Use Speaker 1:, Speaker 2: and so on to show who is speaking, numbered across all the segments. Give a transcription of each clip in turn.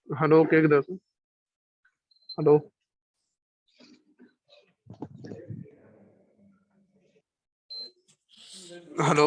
Speaker 1: Hello, கேக்குதா sir? Hello, hello,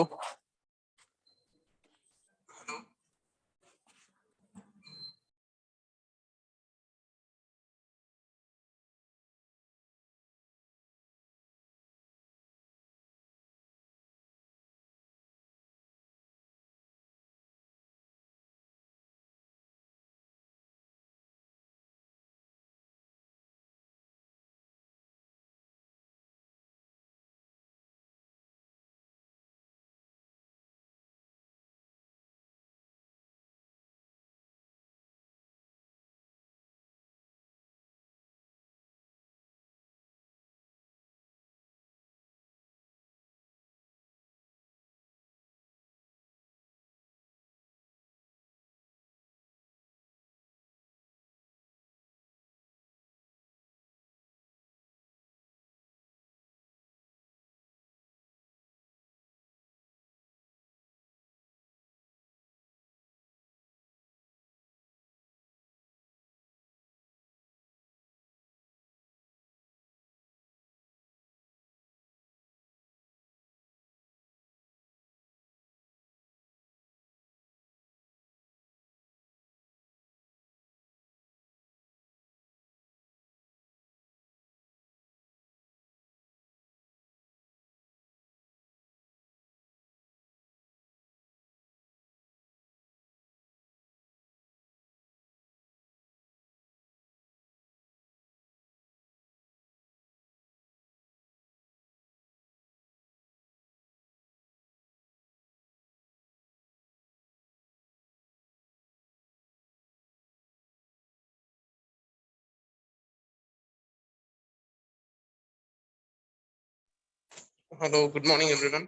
Speaker 1: hello. Good morning, everyone.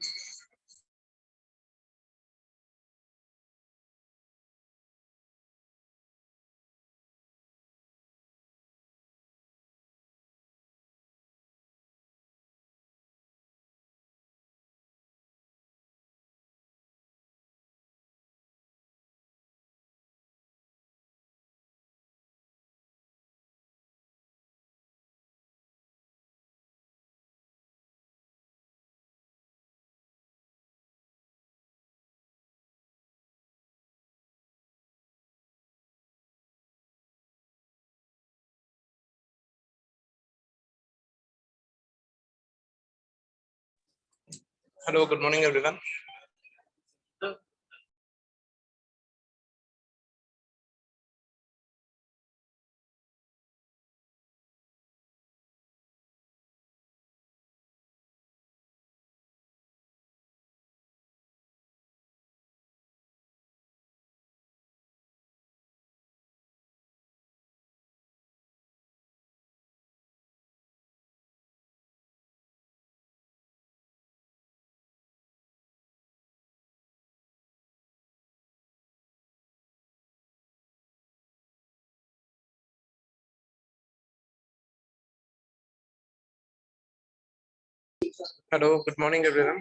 Speaker 1: Hello, good morning, everyone. Hello, good morning, everyone.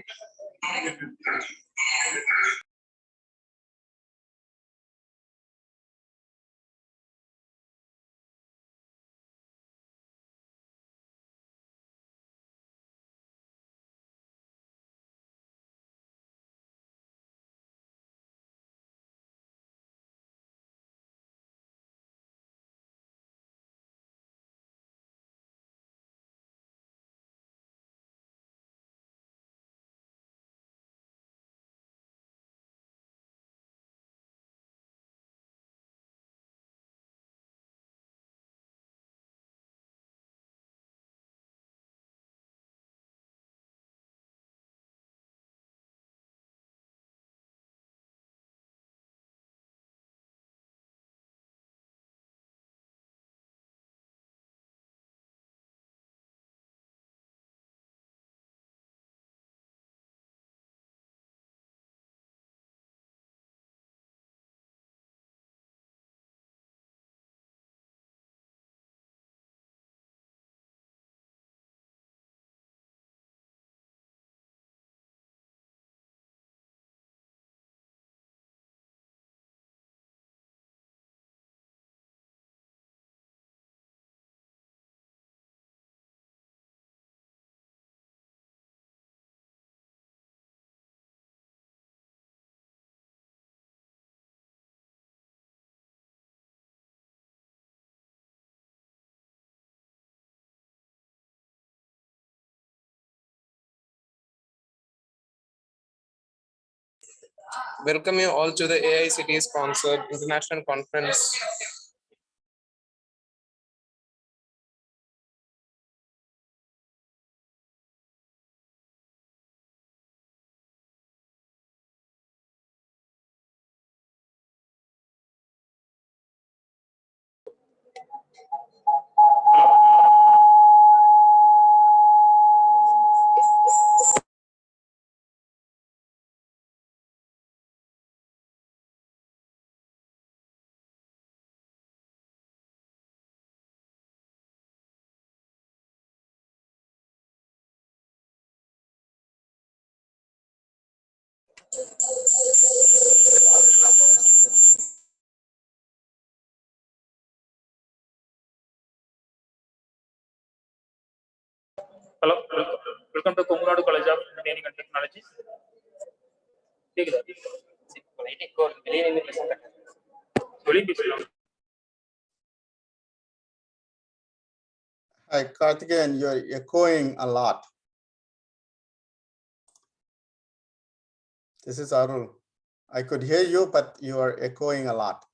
Speaker 1: Welcome you all to the AICT sponsored international conference.
Speaker 2: Hello, welcome to Kunguradu College of Engineering and Technology.
Speaker 3: Hi, Karthikeyan, you're echoing a lot. This is Arul. I could hear you, but you are echoing a lot.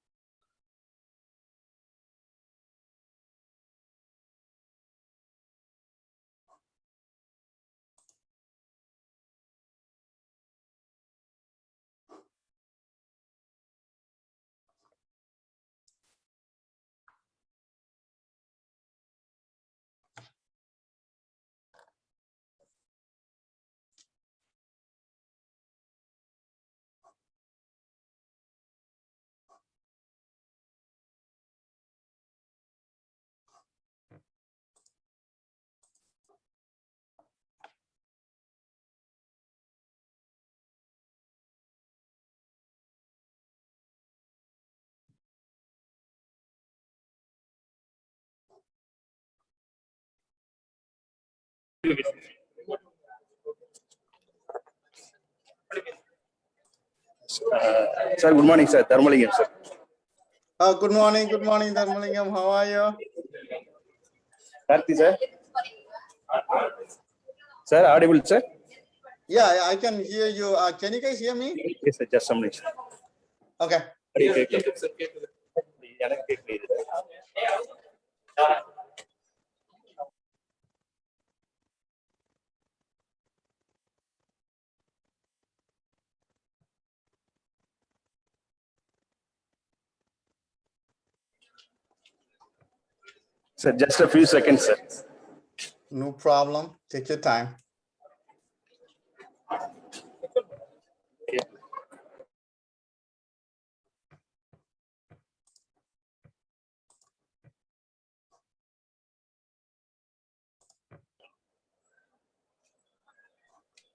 Speaker 2: Sir, good morning, sir. Dharmalingam, sir.
Speaker 3: Good morning, Dharmalingam. How are you?
Speaker 2: Karthi, sir. Sir, audible, sir?
Speaker 3: Yeah, I can hear you. Can you guys hear me?
Speaker 2: Yes, sir. Just some minutes.
Speaker 3: Okay.
Speaker 2: Sir, just a few seconds, sir.
Speaker 3: No problem. Take your time.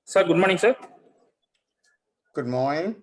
Speaker 2: Sir, good morning, sir.
Speaker 3: Good morning.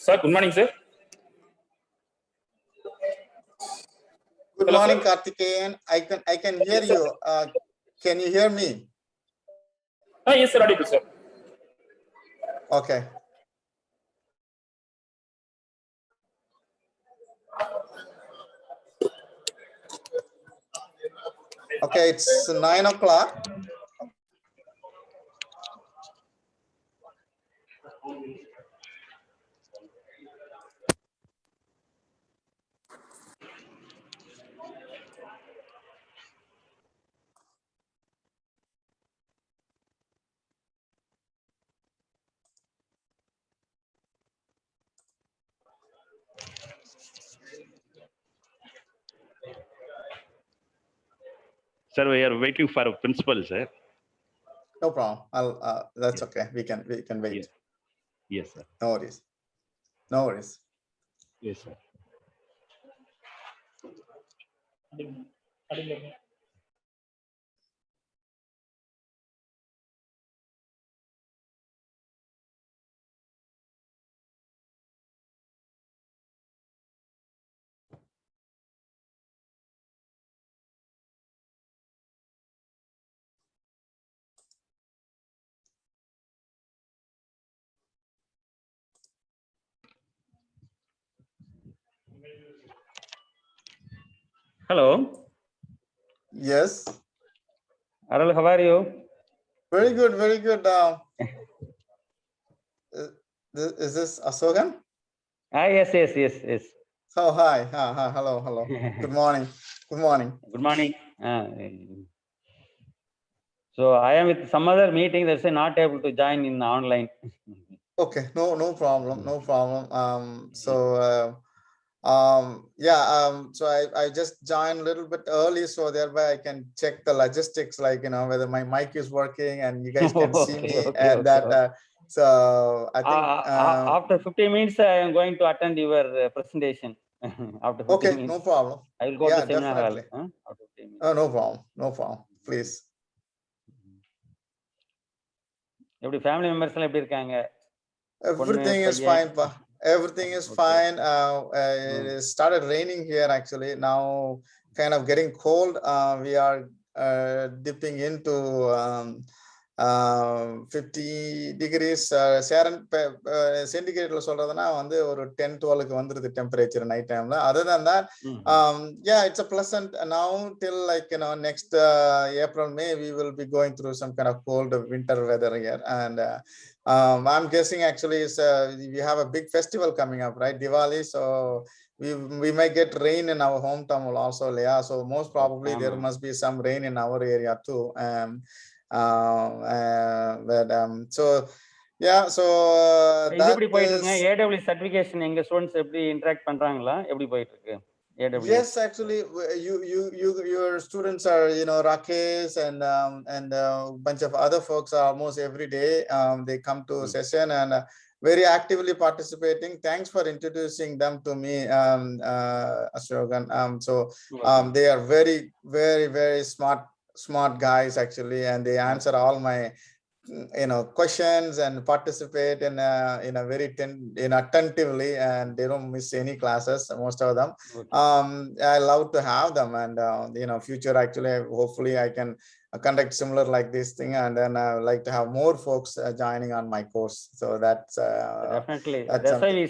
Speaker 2: Sir, good morning, sir.
Speaker 3: Good
Speaker 2: Hello,
Speaker 3: morning,
Speaker 2: sir.
Speaker 3: Karthikeyan. I can hear you. Can you hear me?
Speaker 2: Yes, sir. Audible, sir.
Speaker 3: Okay. Okay, it's 9 o'clock.
Speaker 4: Sir, we are waiting for a principal, sir.
Speaker 3: No problem. That's okay. We can wait.
Speaker 4: Yes. Yes, sir.
Speaker 3: No worries. No worries.
Speaker 4: Yes, sir.
Speaker 5: Hello,
Speaker 3: Yes.
Speaker 5: Arul, how are you?
Speaker 3: Very good. Very good. Is this Asogan?
Speaker 5: Yes.
Speaker 3: Oh, hi. Hello. Good morning. Good morning.
Speaker 5: Good morning. So I am with some other meeting. That's why not able to join in online.
Speaker 3: Okay. No problem. No problem. So I just joined a little bit early, so thereby I can check the logistics, like, whether my mic is working and you guys can see me, and that. So I think.
Speaker 5: After 15 minutes, I am going to attend your presentation. After 15
Speaker 3: Okay,
Speaker 5: minutes.
Speaker 3: no problem.
Speaker 5: I will go to seminar hall.
Speaker 3: Definitely.
Speaker 5: After 15 minutes.
Speaker 3: Oh, no problem. Please.
Speaker 5: எப்படி family members எல்லாம் எப்படி இருக்காங்க?
Speaker 3: Everything is fine, pa. Everything is fine. It started raining here actually. Now kind of getting cold. We are dipping into 50 degrees centigrade சொல்றதுனா வந்து ஒரு 10-12 க்கு வந்துருது temperature night timeல. Other than that, it's a pleasant now till, like, next April, May, we will be going through some kind of cold winter weather here. And I'm guessing actually we have a big festival coming up, right? Diwali. So we might get rain in our hometown also. Yeah, so most probably there must be some rain in our area too.
Speaker 5: இது எப்படி போயிட்டு இருக்குங்க? AWS certification எங்க students எப்படி interact பண்றாங்களா? எப்படி போயிட்டு இருக்கு? AWS.
Speaker 3: Yes, actually, your students are, Rakesh and a bunch of other folks are almost every day. They come to session and very actively participating. Thanks for introducing them to me, Ashokan. They are very, very, very smart guys actually, and they answer all my questions and participate in a very attentively, and they don't miss any classes, most of them. I love to have them, and future actually hopefully I can conduct similar like this thing, and then I would like to have more folks joining on my course. So that's
Speaker 5: definitely that's why we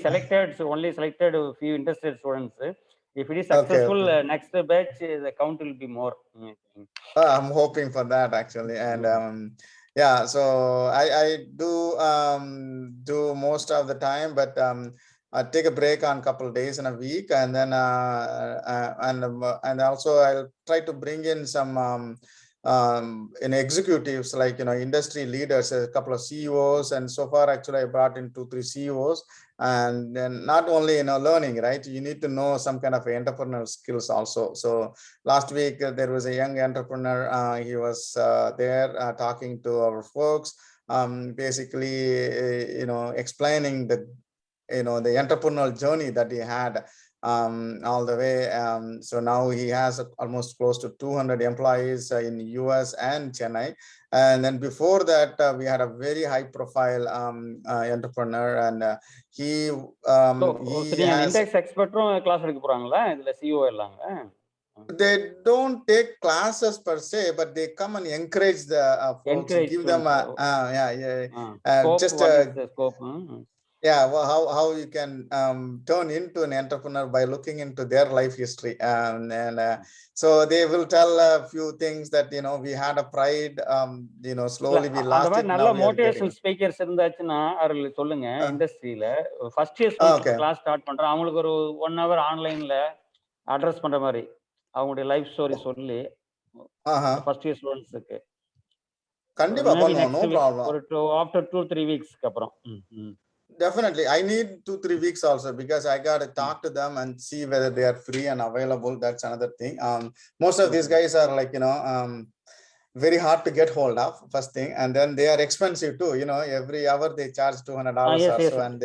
Speaker 5: only selected a few interested students. If it is successful, next batch the count will be more.
Speaker 3: I'm hoping for that actually. And so I do most of the time, but I take a break on a couple of days in a week, and then and also I'll try to bring in some executives, like industry leaders, a couple of CEOs, and so far actually I brought in 2-3 CEOs. And then not only learning, right, you need to know some kind of entrepreneurial skills also. So last week there was a young entrepreneur. He was there talking to our folks, basically explaining the entrepreneurial journey that he had all the way. So now he has almost close to 200 employees in US and Chennai. And then before that, we had a very high profile entrepreneur, and he has
Speaker 5: index expert class எடுக்க போறாங்களா இதுல CEO எல்லாங்க?
Speaker 3: They don't take classes per se, but they come and encourage the folks, give them just
Speaker 5: the scope.
Speaker 3: Well, how you can turn into an entrepreneur by looking into their life history, and so they will tell a few things that we had a pride, slowly we lost it.
Speaker 5: நல்ல motivational speakers இருந்தாச்சுன்னா அவர்கள் சொல்லுங்க. இண்டஸ்ட்ரியில first year class start பண்றோம், அவங்களுக்கு ஒரு 1 hour ஆன்லைன்ல address பண்ற மாதிரி அவங்களுடைய லைஃப் ஸ்டோரி சொல்லி ஃபர்ஸ்ட் இயர் ஸ்டூடண்ட்ஸ்க்கு
Speaker 3: கண்டிப்பா பண்ணுவோம். No problem.
Speaker 5: ஒரு ஆஃப்டர் 2-3 வீக்ஸ்க்கு அப்புறம்.
Speaker 3: Definitely, I need 2-3 weeks also, because I got to talk to them and see whether they are free and available. That's another thing. Most of these guys are like very hard to get hold of, first thing, and then they are expensive too. Every hour they charge $200 or so, and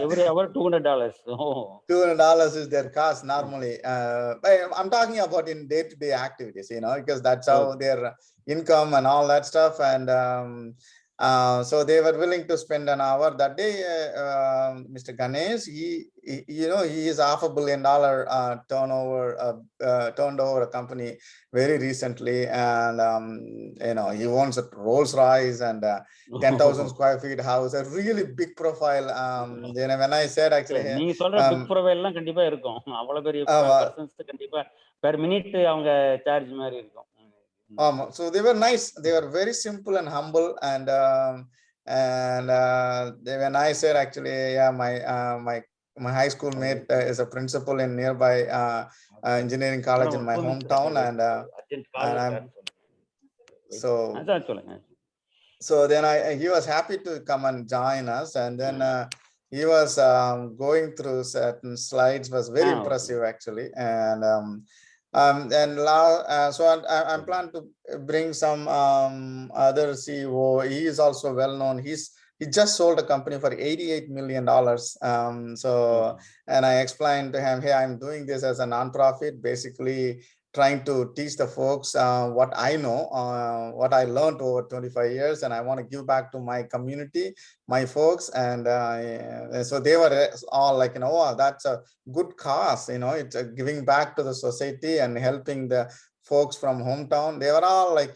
Speaker 5: every hour $200.
Speaker 3: $200 is their cost normally. I'm talking about in day-to-day activities, because that's how their income and all that stuff. And So they were willing to spend an hour that day. Mr. Ganesh, he is $500 million turned over a company very recently, and he owns a Rolls Royce and 10,000 square feet house, a really big profile. When I said actually,
Speaker 5: நீங்க சொல்ற big profile எல்லாம் கண்டிப்பா இருக்கும். அவ்வளவு பெரிய persons கண்டிப்பா per minute அவங்க charge மாதிரி இருக்கும்.
Speaker 3: So they were nice. They were very simple and humble. And when I said actually, yeah, my high school mate is a principal in nearby engineering college in my hometown, and so then he was happy to come and join us, and then he was going through certain slides, was very impressive actually, and so I'm planning to bring some other CEO. He is also well known. He just sold a company for $88 million. And I explained to him, hey, I'm doing this as a nonprofit, basically trying to teach the folks what I know, what I learned over 25 years, and I want to give back to my community, my folks. And so they were all like, oh, that's a good cause, it's giving back to the society and helping the folks from hometown. They were all like,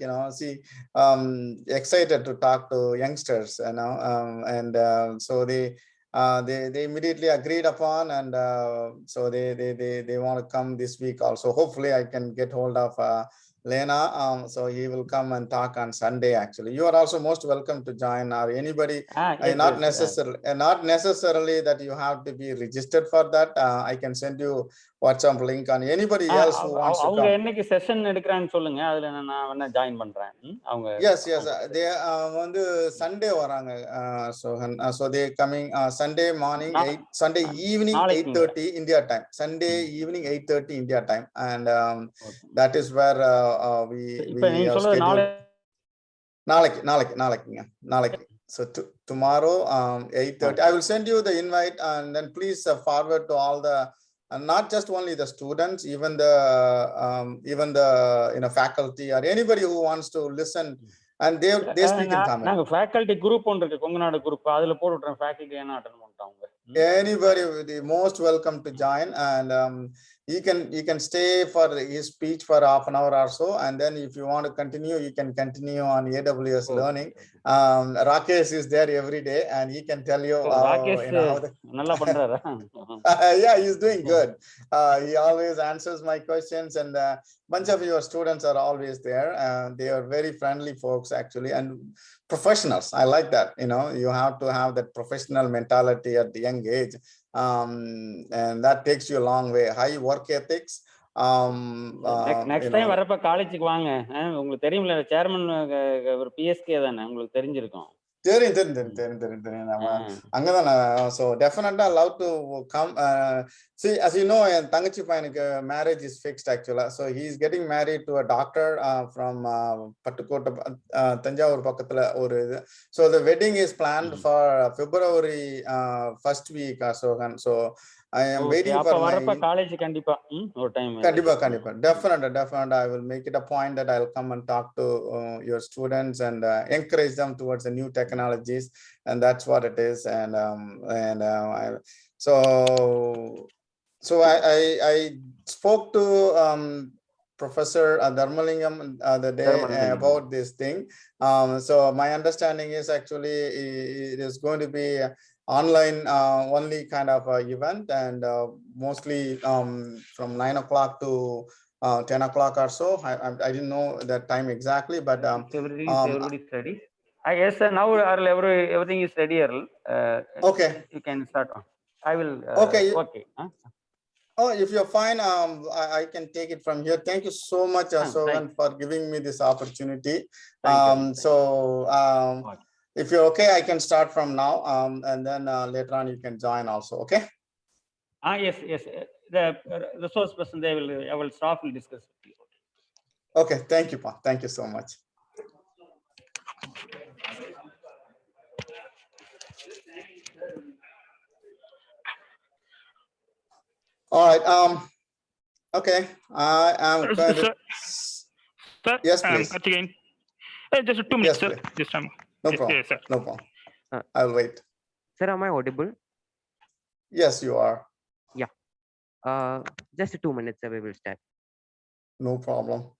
Speaker 3: excited to talk to youngsters, and so they immediately agreed upon, and so they want to come this week also. Hopefully I can get hold of Lena, so he will come and talk on Sunday. Actually, you are also most welcome to join, or anybody. Not necessarily that you have to be registered for that. I can send you WhatsApp link on anybody else who wants to
Speaker 5: அவங்க
Speaker 3: come.
Speaker 5: என்னைக்கு session எடுக்கறான்னு சொல்லுங்க, அதுல நான் வேணா join பண்றேன். அவங்க
Speaker 3: yes they வந்து Sunday வராங்க. So they coming Sunday morning, Sunday evening 8:30 India time. Sunday evening 8:30 India time, and that is where we
Speaker 5: நீங்க சொல்றது
Speaker 3: நாளைக்கு. So tomorrow 8:30 I will send you the invite, and then please forward to all the not just only the students, even the faculty or anybody who wants to listen, and they speak in Tamil.
Speaker 5: நாங்க faculty group ஒன்று இருக்கு, Kongunadu group, அதுல போட்டு விட்டுறேன். faculty என்ன attend பண்ணிட்டாங்க.
Speaker 3: Anybody most welcome to join, and you can stay for his speech for half an hour or so, and then if you want to continue, you can continue on AWS learning. Rakesh is there every day, and he can tell you
Speaker 5: நல்லா பண்றாரா?
Speaker 3: yeah, he's doing good. He always answers my questions, and bunch of your students are always there. They are very friendly folks actually, and professionals. I like that. You have to have that professional mentality at the young age, and that takes you a long way. High work ethics.
Speaker 5: Next time வரப்ப காலேஜுக்கு வாங்க. உங்களுக்கு தெரியும்ல, chairman ஒரு PSK தானே, உங்களுக்கு தெரிஞ்சிருக்கும்.
Speaker 3: தெரியும். அங்கதான். So definitely I love to come. See, as you know, என் தங்கச்சி பையனுக்கு marriage is fixed actually. So he is getting married to a doctor from Pattukkottai, Thanjavur பக்கத்துல ஒரு இது. So the wedding is planned for February first week or so. So I am waiting for
Speaker 5: my college கண்டிப்பா ஒரு time.
Speaker 3: கண்டிப்பா definitely I will make it a point that I will come and talk to your students and encourage them towards the new technologies, and that's what it is. And so I spoke to Professor Dharmalingam the day about this thing. So my understanding is actually it is going to be online only kind of event, and mostly from 9 o'clock to 10 o'clock or so. I didn't know that time exactly, but
Speaker 5: everybody's ready. I guess now everything is ready, Earl.
Speaker 3: Okay,
Speaker 5: you can start on. I will
Speaker 3: okay.
Speaker 5: Oh,
Speaker 3: if you're fine, I can take it from here. Thank you so much, Sohan, for giving me this opportunity. So if you're okay, I can start from now, and then later on you can join also. Okay?
Speaker 5: Yes. The resource person, our staff will discuss with you.
Speaker 3: Okay, thank you, Pa. Thank you so much. All right. Okay. I am going to.
Speaker 2: Sir,
Speaker 3: Yes, please.
Speaker 2: Again. Just 2 minutes,
Speaker 3: yes,
Speaker 2: sir.
Speaker 3: Please.
Speaker 2: Just
Speaker 3: No problem.
Speaker 2: Yes, sir.
Speaker 3: No problem.
Speaker 6: Uh,
Speaker 3: I'll wait.
Speaker 6: Sir, am I audible?
Speaker 3: Yes, you are.
Speaker 6: Just 2 minutes, sir, we will start.
Speaker 3: No problem.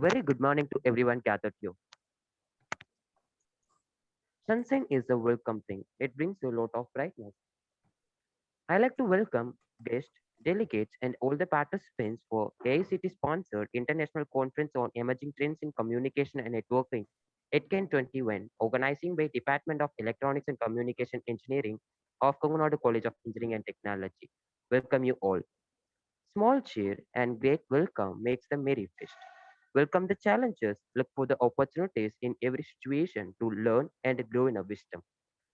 Speaker 6: Very good morning to everyone gathered here. Sunshine is a welcome thing. It brings a lot of brightness. I like to welcome guests, delegates, and all the participants for AICT-sponsored International Conference on Emerging Trends in Communication and Networking, ETCAN 21, organizing by Department of Electronics and Communication Engineering of Kongunadu College of Engineering and Technology. Welcome you all. Small cheer and great welcome makes the merry feast. Welcome the challenges, look for the opportunities in every situation to learn and grow in a wisdom.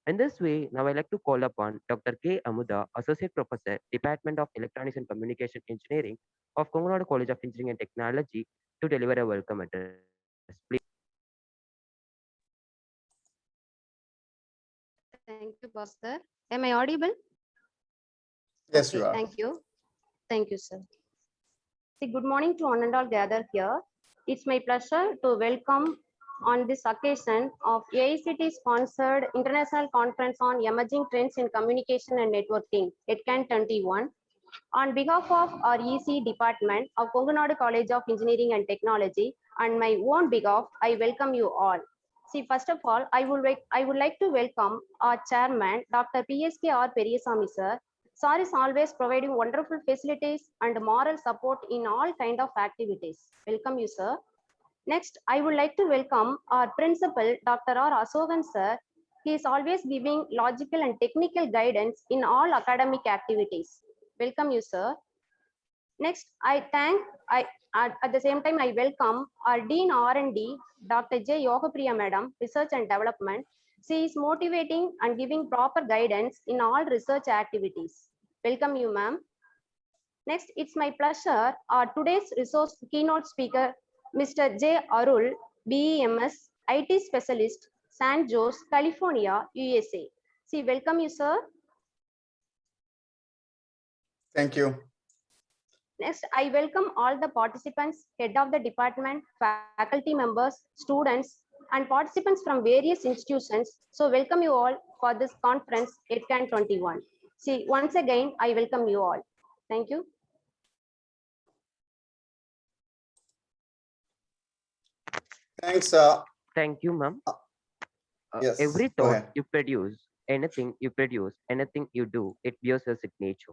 Speaker 6: In this way, now I like to call upon Dr. K. Amuda, Associate Professor, Department of Electronics and Communication Engineering of Kongunadu College of Engineering and Technology to deliver a welcome address. Please.
Speaker 7: Thank you, Pastor. Am I audible?
Speaker 3: Yes,
Speaker 7: Okay,
Speaker 3: you are.
Speaker 7: thank you. Thank you, sir. Good morning to one and all gathered here. It's my pleasure to welcome on this occasion of AICT-sponsored International Conference on Emerging Trends in Communication and Networking, ETCAN 21. On behalf of our EC department of Kongunadu College of Engineering and Technology and my own behalf, I welcome you all. See, first of all, I would like to welcome our chairman, Dr. PSK Periyasamy sir. Sir is always providing wonderful facilities and moral support in all kind of activities. Welcome you, sir. Next, I would like to welcome our principal, Dr. R. Asogan sir. He is always giving logical and technical guidance in all academic activities. Welcome you, sir. Next, at the same time, I welcome our Dean R&D, Dr. J. Yogapriya Madam, Research and Development. She is motivating and giving proper guidance in all research activities. Welcome you, ma'am. Next, it's my pleasure, today's resource keynote speaker, Mr. J. Arul, BEMS, IT Specialist, San Jose, California, USA. See, welcome you, sir.
Speaker 3: Thank you.
Speaker 7: Next, I welcome all the participants, head of the department, faculty members, students, and participants from various institutions. So welcome you all for this conference, ETCAN 21. See, once again, I welcome you all. Thank you.
Speaker 3: Thanks.
Speaker 6: Thank you, ma'am.
Speaker 3: Yes,
Speaker 6: Every
Speaker 3: go
Speaker 6: thought
Speaker 3: ahead.
Speaker 6: you produce, anything you do, it bears a signature.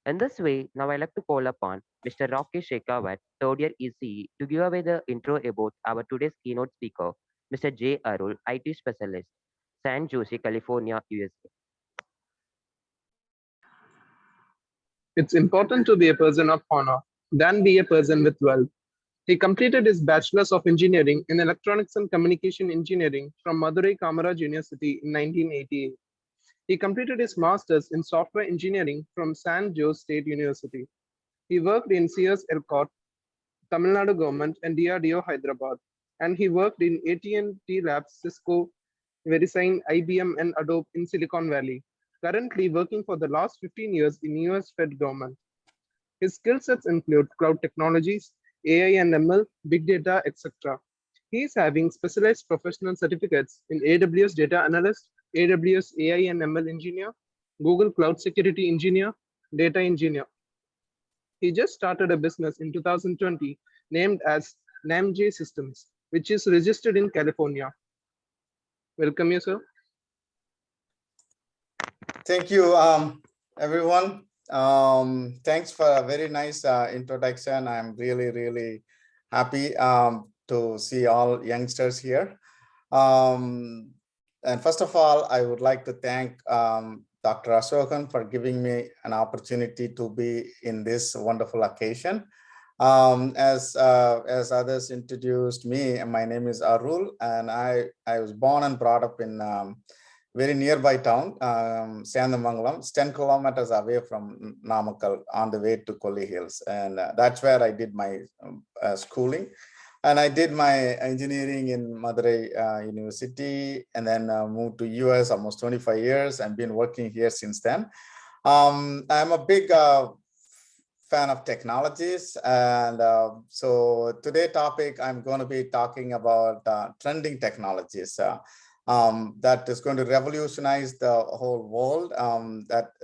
Speaker 6: In this way, now I like to call upon Mr. Rakesh Shekhawat, third year ECE, to give away the intro about our today's keynote speaker, Mr. J. Arul, IT specialist, San Jose, California, USA.
Speaker 1: It's important to be a person of honor than be a person with wealth. He completed his Bachelor's of Engineering in Electronics and Communication Engineering from Madurai Kamaraj University in 1988. He completed his Master's in Software Engineering from San Jose State University. He worked in Sears ERCOT, Tamil Nadu Government, and DRDO Hyderabad. And he worked in AT&T Labs, Cisco, VeriSign, IBM, and Adobe in Silicon Valley. Currently working for the last 15 years in US Fed government. His skill sets include cloud technologies, AI and ML, big data, etc. He is having specialized professional certificates in AWS Data Analyst, AWS AI and ML Engineer, Google Cloud Security Engineer, Data Engineer. He just started a business in 2020 named as NamJ Systems, which is registered in California. Welcome you, sir.
Speaker 3: Thank you, everyone. Thanks for a very nice introduction. I'm really happy to see all youngsters here. And first of all, I would like to thank Dr. Ashokan for giving me an opportunity to be in this wonderful occasion. As others introduced me, my name is Arul, and I was born and brought up in very nearby town, Sandamangalam, 10 kilometers away from Namakkal on the way to Kolli Hills. And that's where I did my schooling. And I did my engineering in Madurai University, and then moved to US almost 25 years and been working here since then. I'm a big fan of technologies. And so today's topic, I'm going to be talking about trending technologies. That is going to revolutionize the whole world.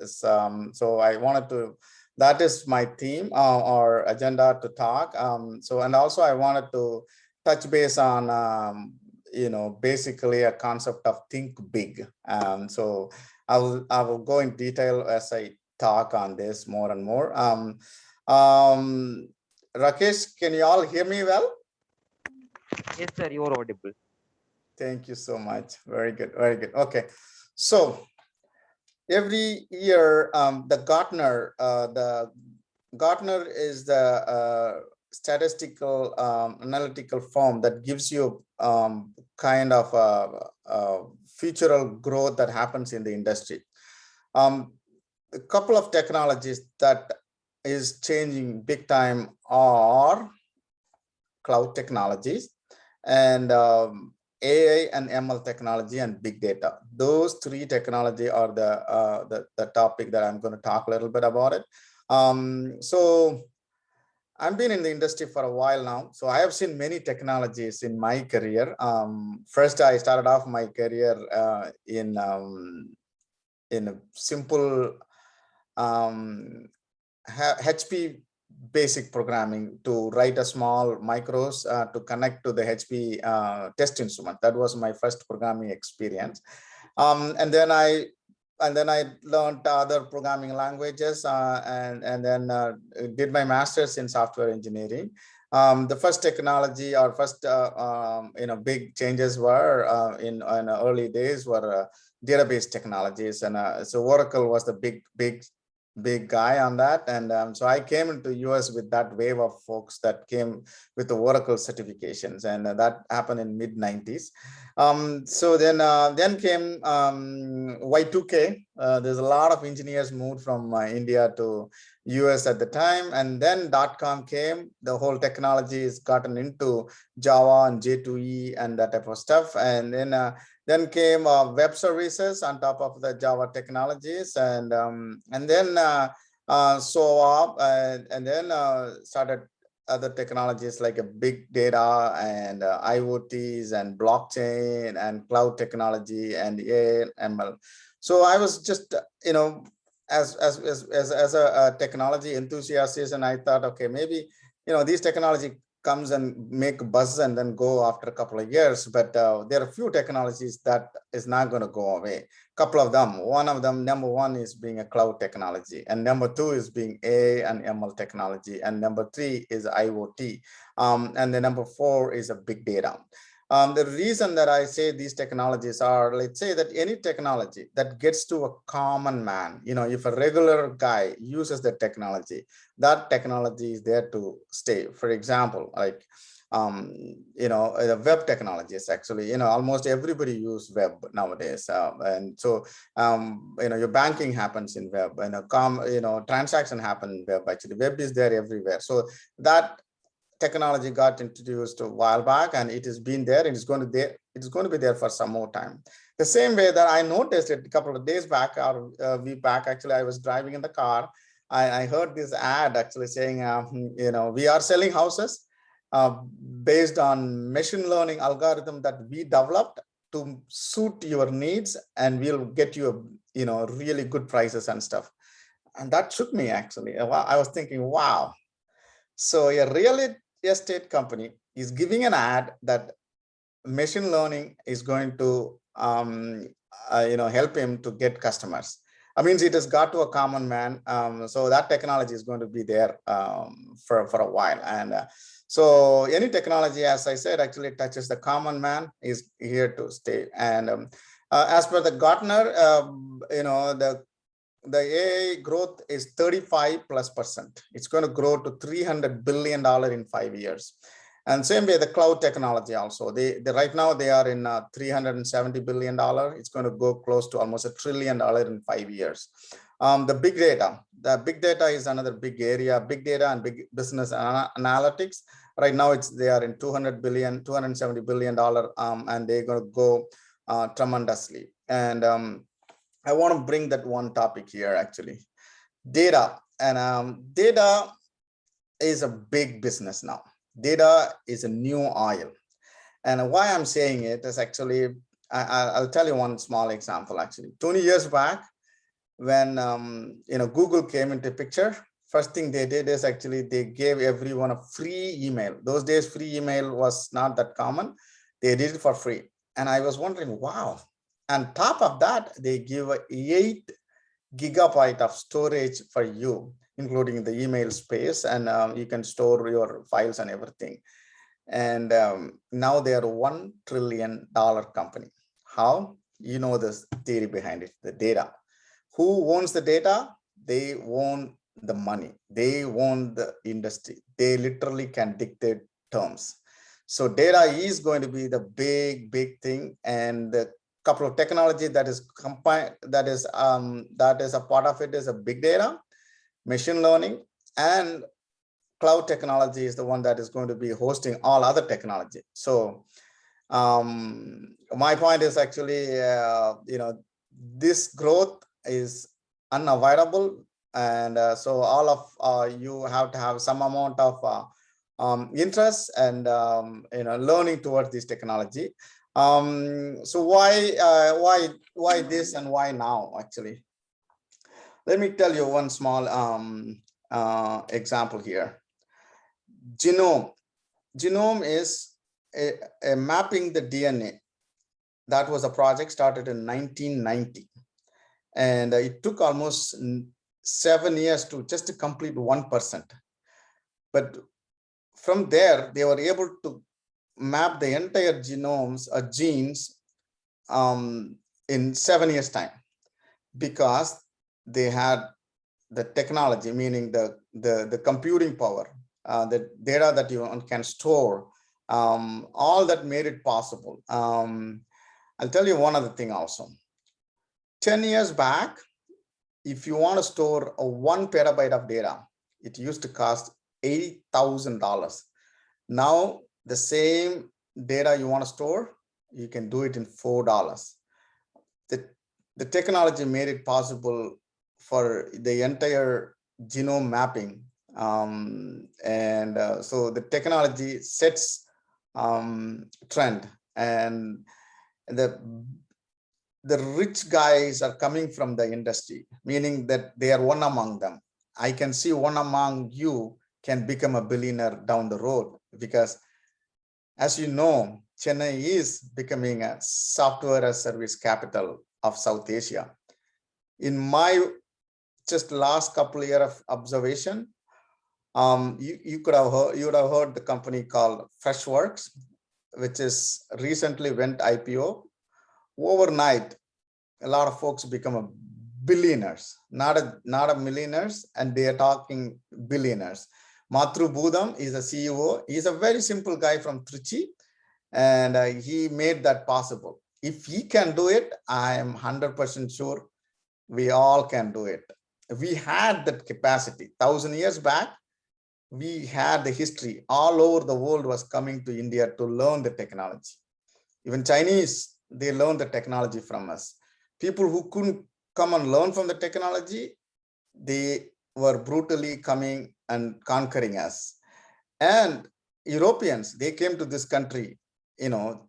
Speaker 3: So I wanted to, that is my theme or agenda to talk. And also I wanted to touch base on, basically a concept of think big. So I will go in detail as I talk on this more and more. Rakesh, can you all hear me well?
Speaker 6: Yes, sir, you are audible.
Speaker 3: Thank you so much. Very good. Very good. Okay. So every year, the Gartner is the statistical analytical firm that gives you kind of futural growth that happens in the industry. A couple of technologies that is changing big time are cloud technologies and AI and ML technology and big data. Those three technology are the topic that I'm going to talk a little bit about it. So I've been in the industry for a while now. So I have seen many technologies in my career. First, I started off my career in a simple HP basic programming to write a small micros to connect to the HP test instrument. That was my first programming experience. And then I learned other programming languages and then did my master's in software engineering. The first technology or first big changes were in early days were database technologies, and so Oracle was the big guy on that. And so I came into US with that wave of folks that came with the Oracle certifications, and that happened in mid-90s. So then came Y2K. There's a lot of engineers moved from India to US at the time, and then .com came. The whole technology is gotten into Java and J2E and that type of stuff, and then came web services on top of the Java technologies, and then started other technologies like a big data and IoTs and blockchain and cloud technology and AI and ML. So I was just, you know, as a technology enthusiast, and I thought, okay, maybe, you know, these technology comes and make buzz and then go after a couple of years, but there are a few technologies that is not going to go away. Couple of them. One of them, number one, is being a cloud technology, and number two is being AI and ML technology, and number three is IoT, and the number four is a big data. The reason that I say these technologies are, let's say that any technology that gets to a common man, you know, if a regular guy uses the technology, that technology is there to stay. For example, like, you know, the web technologies, actually, you know, almost everybody use web nowadays. And so, you know, your banking happens in web, and you know, transaction happen in web. Actually, web is there everywhere. So that technology got introduced a while back, and it has been there, and it's going to be there for some more time. The same way that I noticed it a couple of days back, or a week back, actually, I was driving in the car. I heard this ad actually saying, you know, we are selling houses based on machine learning algorithm that we developed to suit your needs, and we'll get you, you know, really good prices and stuff. And that shook me, actually. I was thinking, wow. So a real estate company is giving an ad that machine learning is going to you know, help him to get customers. I mean, it has got to a common man, so that technology is going to be there for a while. And so any technology, as I said, actually touches the common man, is here to stay. And as per the Gartner, you know, the AI growth is 35+%. It's going to grow to $300 billion in 5 years. And same way, the cloud technology also. They right now they are in $370 billion. It's going to go close to almost $1 trillion in 5 years. The big data is another big area. Big data and big business analytics. Right now, they are in $270 billion, and they're going to go tremendously. And I want to bring that one topic here, actually. Data. And data is a big business now. Data is a new oil. And why I'm saying it is actually, I'll tell you one small example, actually. 20 years back, when you know, Google came into picture, first thing they did is actually they gave everyone a free email. Those days, free email was not that common. They did it for free. And I was wondering, wow. On top of that, they give 8 GB of storage for you, including the email space, and you can store your files and everything. And now they are a $1 trillion company. How? You know this theory behind it, the data. Who owns the data? They own the money. They own the industry. They literally can dictate terms. So data is going to be the big thing, and the couple of technology that is combined, that is a part of it is a big data, machine learning, and cloud technology is the one that is going to be hosting all other technology. So my point is actually, you know, this growth is unavoidable, and so all of you have to have some amount of interest and you know, learning towards this technology. So why this and why now, actually? Let me tell you one small example here. Genome is a mapping the DNA. That was a project started in 1990. And it took almost 7 years to just complete 1%. But from there, they were able to map the entire genomes or genes in 7 years' time, because they had the technology, meaning the computing power, the data that you can store, all that made it possible. I'll tell you one other thing also. 10 years back, if you want to store a 1 petabyte of data, it used to cost $80,000. Now, the same data you want to store, you can do it in $4. The technology made it possible for the entire genome mapping So the technology sets trend, and the rich guys are coming from the industry, meaning that they are one among them. I can see one among you can become a billionaire down the road, because as you know, Chennai is becoming a software as service capital of South Asia. In my just last couple of years of observation, you would have heard the company called Freshworks, which is recently went IPO. Overnight, a lot of folks become a billionaires, not a millionaires, and they are talking billionaires. Matru Budam is a CEO. He's a very simple guy from Trichy, and he made that possible. If he can do it, I am 100% sure we all can do it. We had that capacity 1,000 years back. We had the history. All over the world was coming to India to learn the technology. Even Chinese, they learned the technology from us. People who couldn't come and learn from the technology, they were brutally coming and conquering us. And Europeans, they came to this country,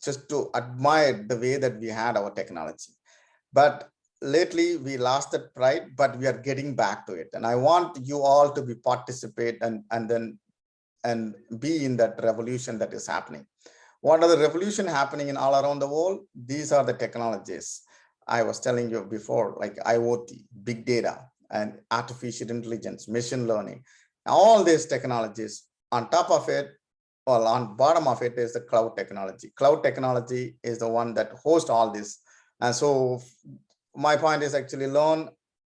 Speaker 3: just to admire the way that we had our technology. But lately we lost that pride, but we are getting back to it. And I want you all to be participate and be in that revolution that is happening. What are the revolution happening in all around the world? These are the technologies I was telling you before, like IoT, big data, and artificial intelligence, machine learning. All these technologies, on top of it, well, on bottom of it is the cloud technology. Cloud technology is the one that hosts all this. And so my point is actually learn,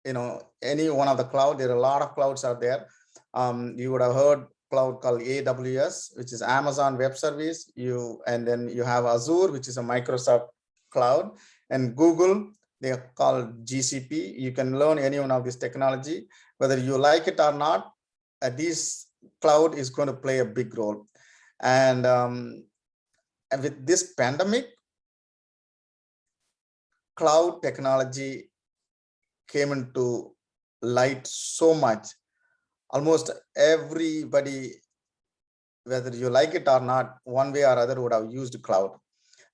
Speaker 3: any one of the cloud. There are a lot of clouds out there. You would have heard cloud called AWS, which is Amazon Web Service. And then you have Azure, which is a Microsoft cloud, and Google, they are called GCP. You can learn any one of this technology, whether you like it or not. This cloud is going to play a big role. And with this pandemic, cloud technology came into light so much. Almost everybody, whether you like it or not, one way or other would have used cloud.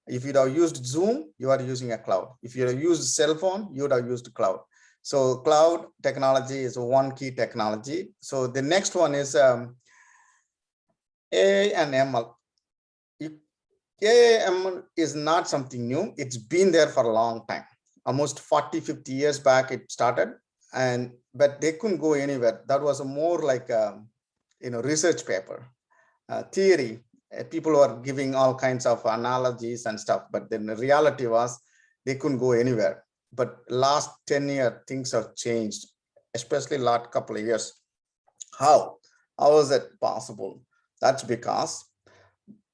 Speaker 3: If you'd have used Zoom, you are using a cloud. If you have used cell phone, you would have used cloud. So cloud technology is one key technology. So the next one is AI and ML. AI and ML is not something new. It's been there for a long time. Almost 40, 50 years back it started, but they couldn't go anywhere. That was more like a research paper, theory. People were giving all kinds of analogies and stuff, but then the reality was they couldn't go anywhere. But last 10 years, things have changed, especially last couple of years. How is it possible? That's because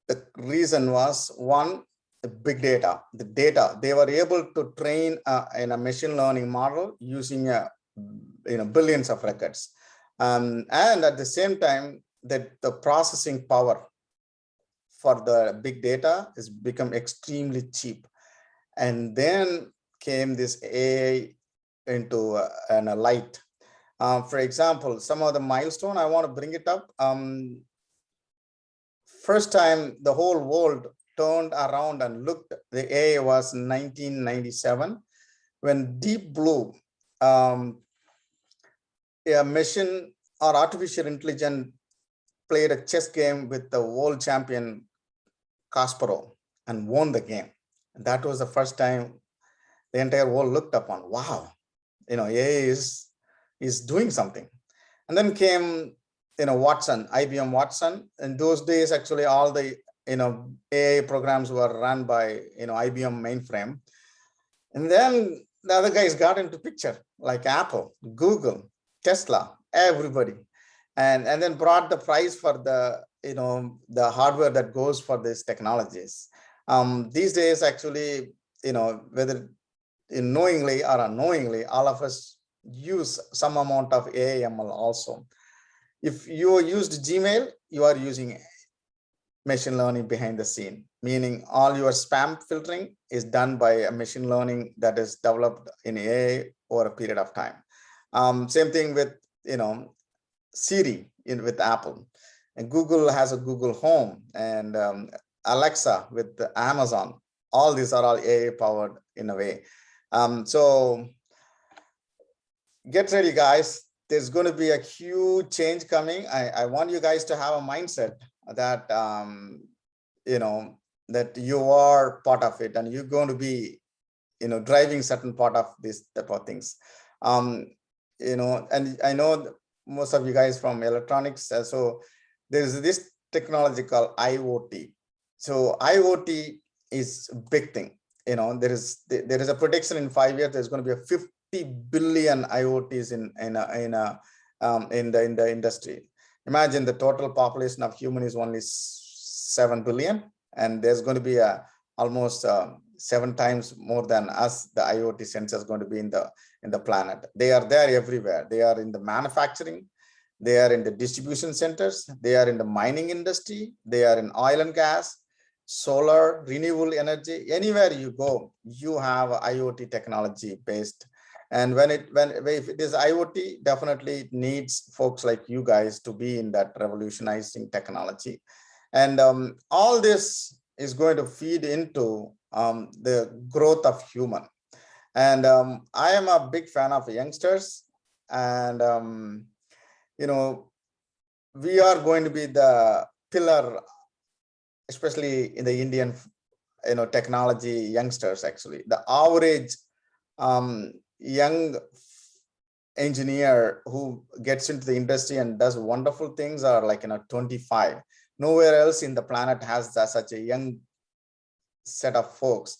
Speaker 3: the reason was, one, the big data. The data, they were able to train in a machine learning model using billions of records. And at the same time, that the processing power for the big data has become extremely cheap. And then came this AI into a light. For example, some of the milestone, I want to bring it up. First time the whole world turned around and looked, the AI was 1997, when Deep Blue, a machine or artificial intelligence, played a chess game with the world champion Kasparov and won the game. And that was the first time the entire world looked upon, wow, AI is doing something. And then came, Watson, IBM Watson. In those days, actually, all the, AI programs were run by, IBM mainframe. And then the other guys got into picture, like Apple, Google, Tesla, everybody. And then brought the price for the, the hardware that goes for these technologies. These days, actually, whether knowingly or unknowingly, all of us use some amount of AI ML also. If you used Gmail, you are using machine learning behind the scene, meaning all your spam filtering is done by a machine learning that is developed in AI over a period of time. Same thing with, Siri with Apple, and Google has a Google Home, and Alexa with the Amazon. All these are all AI powered in a way. So get ready, guys. There's going to be a huge change coming. I want you guys to have a mindset that that you are part of it, and you're going to be driving certain part of this type of things. And I know most of you guys from electronics, so there's this technology called IoT. So IoT is a big thing. There is a prediction in 5 years there's going to be a 50 billion IoTs in the industry. Imagine the total population of human is only 7 billion, and there's going to be almost 7 times more than us. The IoT sensors going to be in the planet. They are there everywhere. They are in the manufacturing, they are in the distribution centers, they are in the mining industry, they are in oil and gas, solar, renewable energy. Anywhere you go, you have IoT technology based. And if it is IoT, definitely it needs folks like you guys to be in that revolutionizing technology. And all this is going to feed into the growth of human. And I am a big fan of youngsters, and we are going to be the pillar, especially in the Indian technology youngsters. Actually, the average young engineer who gets into the industry and does wonderful things are like 25. Nowhere else in the planet has such a young set of folks.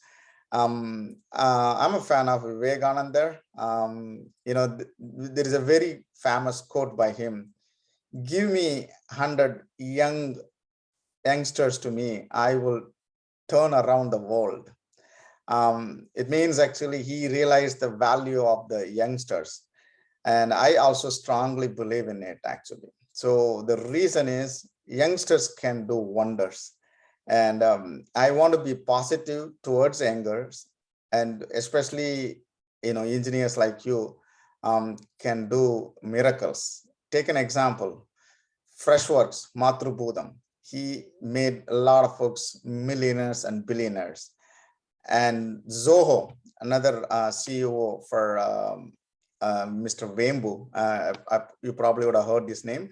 Speaker 3: I'm a fan of Vivekananda. There is a very famous quote by him: "Give me 100 youngsters to me, I will turn around the world." It means actually he realized the value of the youngsters, and I also strongly believe in it actually. So the reason is youngsters can do wonders, and I want to be positive towards youngers, and especially engineers like you can do miracles. Take an example, Freshworks, Matrubhudam. He made a lot of folks millionaires and billionaires. And Zoho, another CEO for Mr. Wembu, you probably would have heard this name.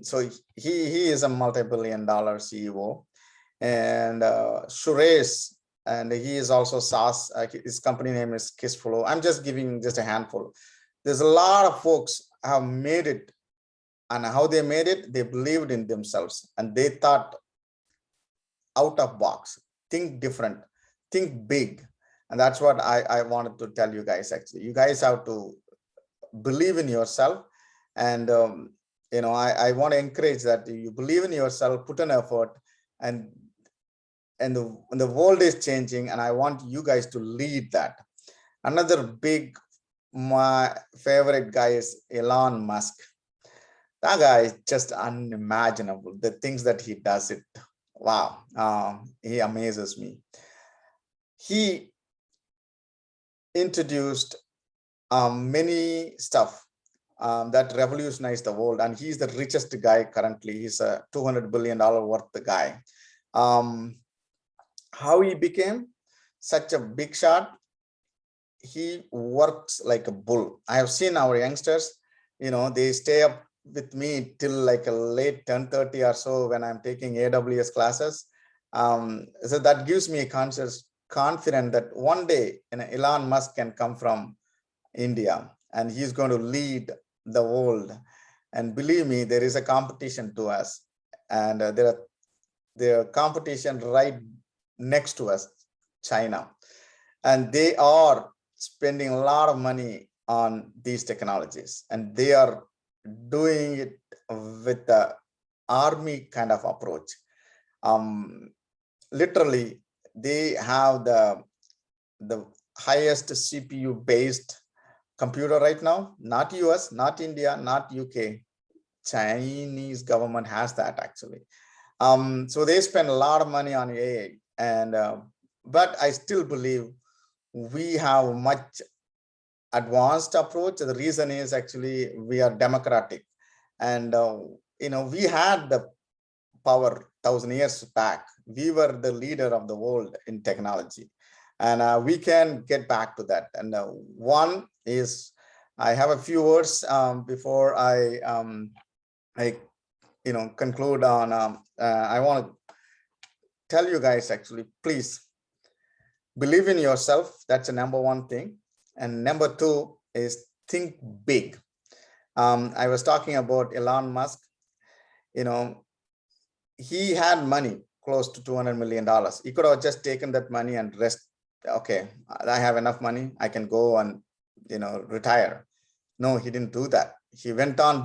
Speaker 3: So he is a multi-billion-dollar CEO. And Suresh, and he is also SaaS. His company name is Kissflow. I'm just giving just a handful. There's a lot of folks have made it, and how they made it, they believed in themselves, and they thought out of box, think different, think big. And that's what I wanted to tell you guys. Actually, you guys have to believe in yourself, and I want to encourage that you believe in yourself, put an effort, and the world is changing, and I want you guys to lead that. Another big, my favorite guy is Elon Musk. That guy is just unimaginable. The things that he does, it, wow, he amazes me. He introduced many stuff that revolutionized the world, and he's the richest guy currently. He's a $200 billion worth guy. How he became such a big shot? He works like a bull. I have seen our youngsters, they stay up with me till like a late 10:30 or so when I'm taking AWS classes. So that gives me a confidence that one day Elon Musk can come from India and he's going to lead the world. And believe me, there is a competition to us, and there are competition right next to us, China, and they are spending a lot of money on these technologies, and they are doing it with the army kind of approach. Literally, they have the highest CPU based computer right now. Not US, not India, not UK. Chinese government has that actually. So they spend a lot of money on AI, and but I still believe we have much advanced approach. The reason is actually we are democratic, And, we had the power 1,000 years back. We were the leader of the world in technology. And we can get back to that. And one is, I have a few words before I conclude on. I want to tell you guys, actually, please believe in yourself. That's the number one thing. And number two is think big. I was talking about Elon Musk. He had money close to $200 million. He could have just taken that money and rest. Okay, I have enough money. I can go and, retire. No, he didn't do that. He went on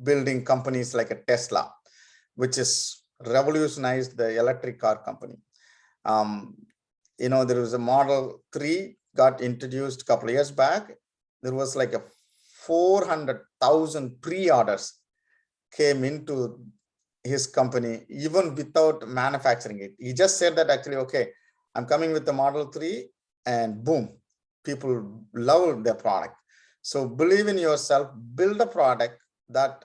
Speaker 3: building companies like a Tesla, which is revolutionized the electric car company. There was a Model 3 got introduced a couple of years back. There was like a 400,000 pre-orders came into his company, even without manufacturing it. He just said that, actually, okay, I'm coming with the Model 3, and boom, people love the product. So believe in yourself, build a product that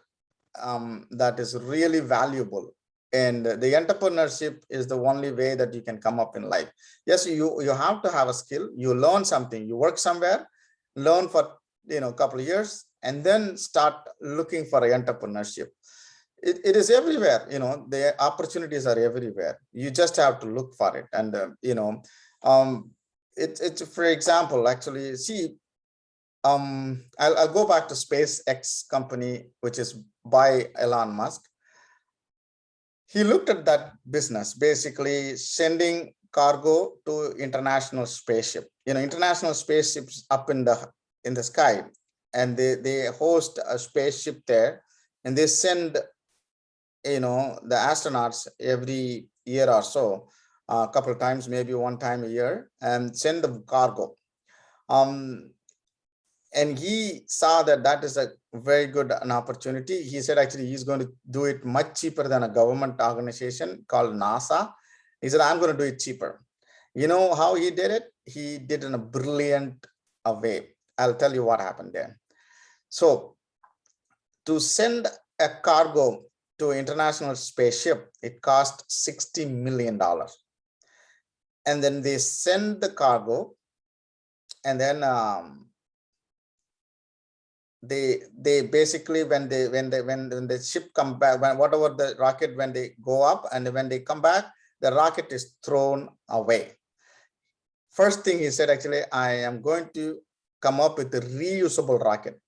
Speaker 3: is really valuable. And the entrepreneurship is the only way that you can come up in life. Yes, you have to have a skill. You learn something, you work somewhere, learn for a couple of years, and then start looking for entrepreneurship. It is everywhere. The opportunities are everywhere. You just have to look for it. And it's for example, actually, see, I'll go back to SpaceX company, which is by Elon Musk. He looked at that business, basically sending cargo to international spaceship. International spaceships up in the sky, and they host a spaceship there, and they send the astronauts every year or so, a couple of times, maybe one time a year, and send the cargo. And he saw that is a very good an opportunity. He said, actually, he's going to do it much cheaper than a government organization called NASA. He said, I'm going to do it cheaper. You know how he did it? He did it in a brilliant way. I'll tell you what happened there. So to send a cargo to an international spaceship, it cost $60 million. And then they send the cargo, and then they basically, when the ship come back, whatever the rocket, when they go up and when they come back, the rocket is thrown away. First thing he said, actually, I am going to come up with a reusable rocket.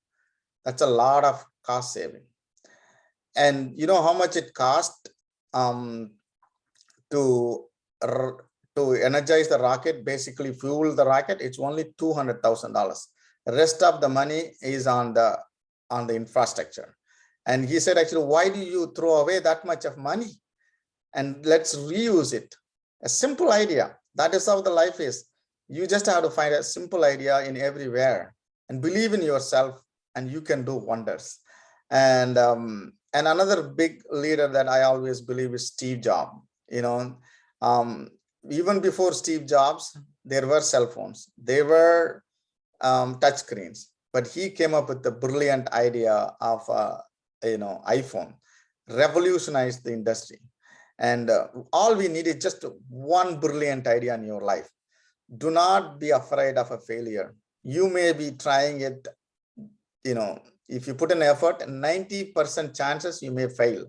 Speaker 3: That's a lot of cost saving. And you know how much it cost to energize the rocket, basically fuel the rocket? It's only $200,000. The rest of the money is on the infrastructure. And he said, actually, why do you throw away that much of money? And let's reuse it. A simple idea. That is how the life is. You just have to find a simple idea in everywhere and believe in yourself, and you can do wonders. And another big leader that I always believe is Steve Jobs. Even before Steve Jobs, there were cell phones. They were touch screens, but he came up with the brilliant idea of iPhone, revolutionized the industry. And all we need is just one brilliant idea in your life. Do not be afraid of a failure. You may be trying it, if you put an effort, 90% chances you may fail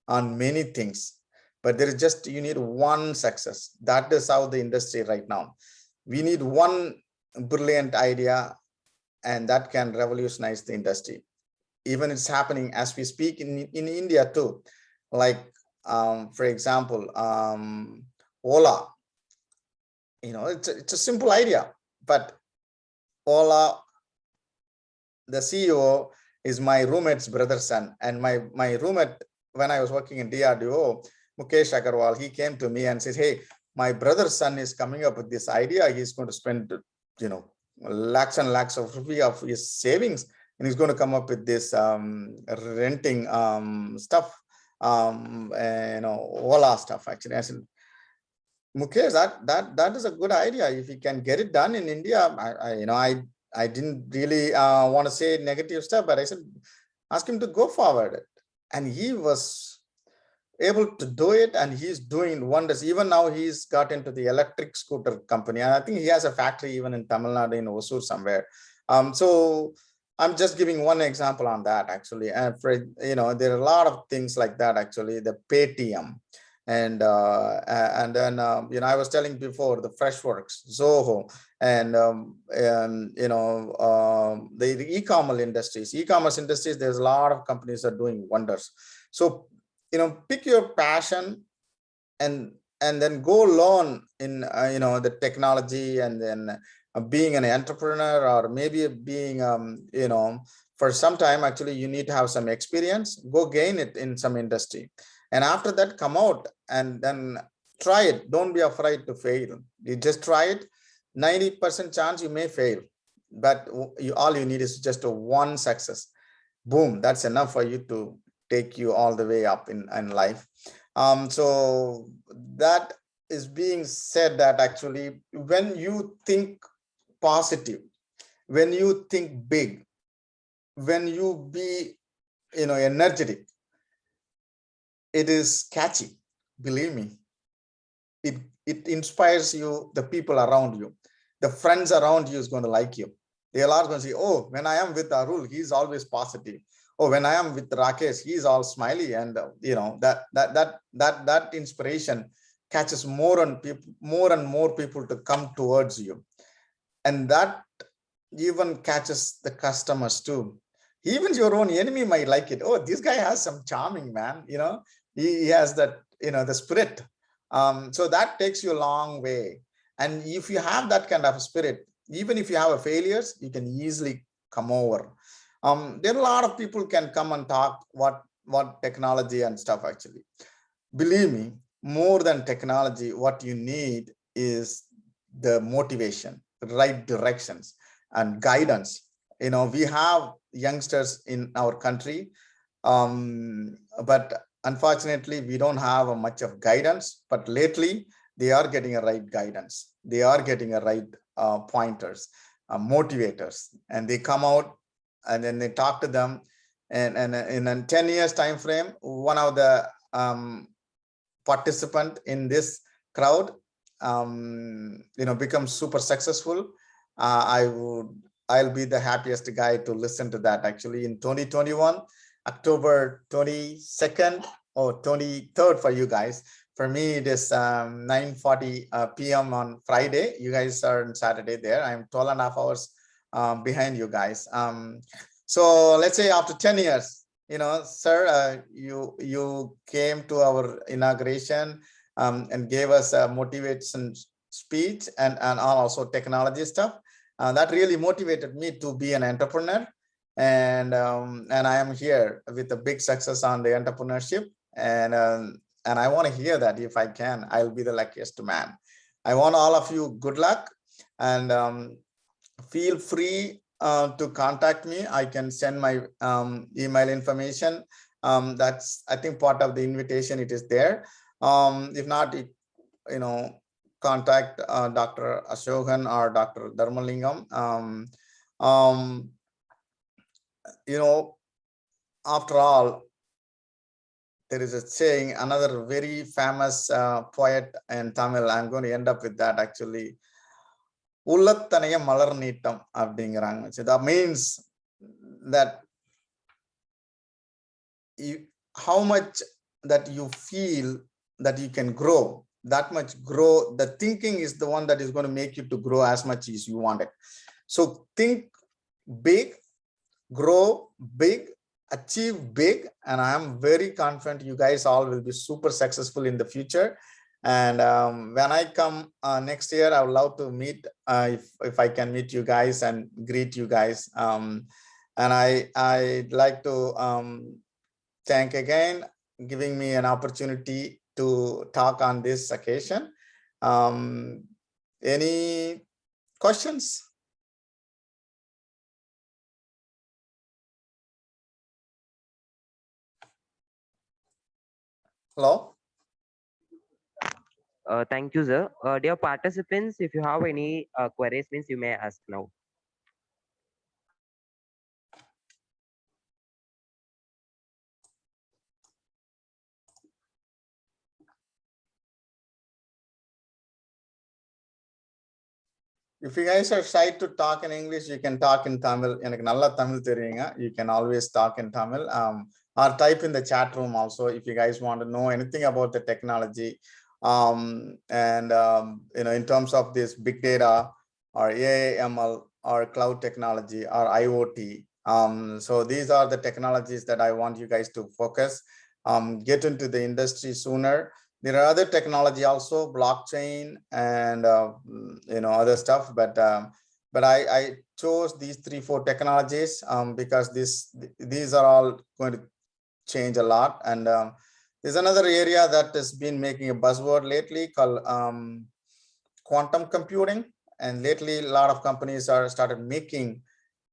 Speaker 3: on many things, but there is just, you need one success. That is how the industry right now. We need one brilliant idea, and that can revolutionize the industry. Even it's happening as we speak in India too. Like, for example, Ola. It's a simple idea, but Ola, the CEO is my roommate's brother's son. And my roommate, when I was working in DRDO, Mukesh Agarwal, he came to me and says, hey, my brother's son is coming up with this idea. He's going to spend, lakhs and lakhs of rupees of his savings, and he's going to come up with this renting stuff, Ola stuff. Actually, I said, Mukesh, that is a good idea. If you can get it done in India, I didn't really want to say negative stuff, but I said, ask him to go forward. And he was able to do it, and he's doing wonders. Even now he's got into the electric scooter company, and I think he has a factory even in Tamil Nadu in Osur somewhere. So I'm just giving one example on that actually. And for, you know, there are a lot of things like that actually. The Paytm, and then you know, I was telling before, the Freshworks, Zoho, and you know, the e-commerce industries, there's a lot of companies that are doing wonders. So, you know, pick your passion and then go learn in you know, the technology, and then being an entrepreneur, or maybe being you know, for some time actually you need to have some experience, go gain it in some industry, and after that come out and then try it. Don't be afraid to fail. You just try it. 90% chance you may fail, but all you need is just a one success. Boom, that's enough for you to take you all the way up in life. So that is being said, that actually when you think positive, when you think big, when you be, you know, energetic, it is catchy. Believe me, it inspires you. The people around you, the friends around you is going to like you. They are all going to say, oh, when I am with Arul, he's always positive. Oh, when I am with Rakesh, he's all smiley. And you know, that inspiration catches more and more people to come towards you, and that even catches the customers too. Even your own enemy might like it. Oh, this guy has some charming, man. You know, he has that, you know, the spirit. So that takes you a long way. And if you have that kind of spirit, even if you have a failures, you can easily come over. There are a lot of people can come and talk what technology and stuff actually. Believe me, more than technology, what you need is the motivation, the right directions and guidance. You know, we have youngsters in our country, but unfortunately we don't have much of guidance. But lately they are getting a right guidance, they are getting a right pointers, motivators, and they come out and then they talk to them, and in a 10 years time frame, one of the participant in this crowd you know, becomes super successful. I'll be the happiest guy to listen to that actually. In 2021 October 22nd or 23rd for you guys. For me it is 9:40 p.m. on Friday. You guys are on Saturday there. I'm 12.5 hours behind you guys. So let's say after 10 years, you know, sir, you came to our inauguration and gave us a motivation speech and also technology stuff. That really motivated me to be an entrepreneur. And I am here with a big success on the entrepreneurship. And I want to hear that. If I can, I'll be the luckiest man. I want all of you good luck, and feel free to contact me. I can send my email information. That's, I think, part of the invitation. It is there. If not, you know, contact Dr. Ashokan or Dr. Dharmalingam. You know, after all, there is a saying, another very famous poet in Tamil. I'm going to end up with that actually. Ullathaniya malar neetam அப்படிங்கறாங்க. So that means that how much that you feel that you can grow, that much grow. The thinking is the one that is going to make you to grow as much as you want it. So think big, grow big, achieve big, and I am very confident you guys all will be super successful in the future. And when I come next year, I would love to meet, if I can meet you guys and greet you guys. And I'd like to thank again giving me an opportunity to talk on this occasion. Any questions? Hello?
Speaker 6: Thank you, sir. Dear participants, if you have any queries, means you may ask now.
Speaker 3: if you guys are shy to talk in English, you can talk in Tamil. You can always talk in Tamil. Or type in the chat room also if you guys want to know anything about the technology. In terms of this big data or AI, ML or cloud technology or IoT. So these are the technologies that I want you guys to focus, get into the industry sooner. There are other technology also, blockchain and other stuff, but I chose these 3-4 technologies because these are all going to change a lot. And there's another area that has been making a buzzword lately called quantum computing. And lately, a lot of companies are started making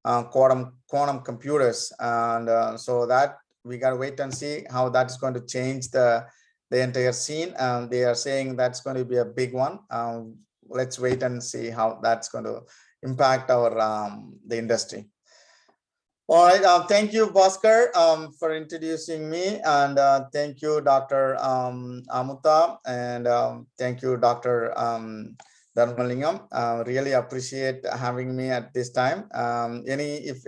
Speaker 3: quantum computers, and so that we got to wait and see how that's going to change the entire scene. They are saying that's going to be a big one. Let's wait and see how that's going to impact our the industry. All right, thank you, Bhaskar, for introducing me, and thank you, Dr. Amuta, and thank you, Dr. Dharmalingam. Really appreciate having me at this time. If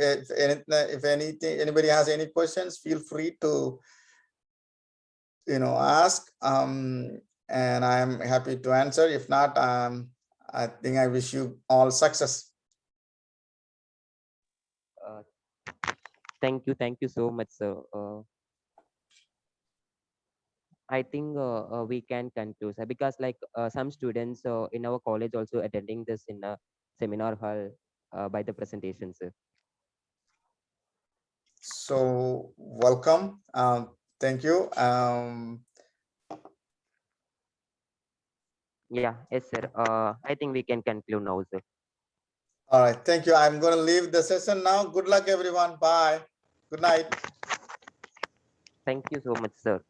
Speaker 3: anybody has any questions, feel free to ask, and I'm happy to answer. If not, I think I wish you all success.
Speaker 6: Thank you so much, sir. I think we can conclude, sir, because like some students in our college also attending this in a seminar hall by the presentation, sir.
Speaker 3: So welcome. Thank you.
Speaker 6: Yeah, yes, sir. I think we can conclude now, sir.
Speaker 3: All right, thank you. I'm going to leave the session now. Good luck, everyone. Bye. Good night.
Speaker 6: Thank you so much, sir.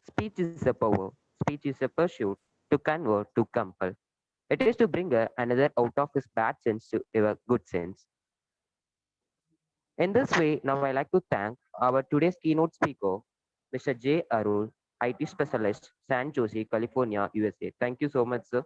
Speaker 6: Speech is a power. Speech is a pursuit to convert, to compel. It is to bring another out of his bad sense to your good sense. In this way, now I like to thank our today's keynote speaker, Mr. J. Arul, IT specialist, San Jose, California, USA. Thank you so much, sir.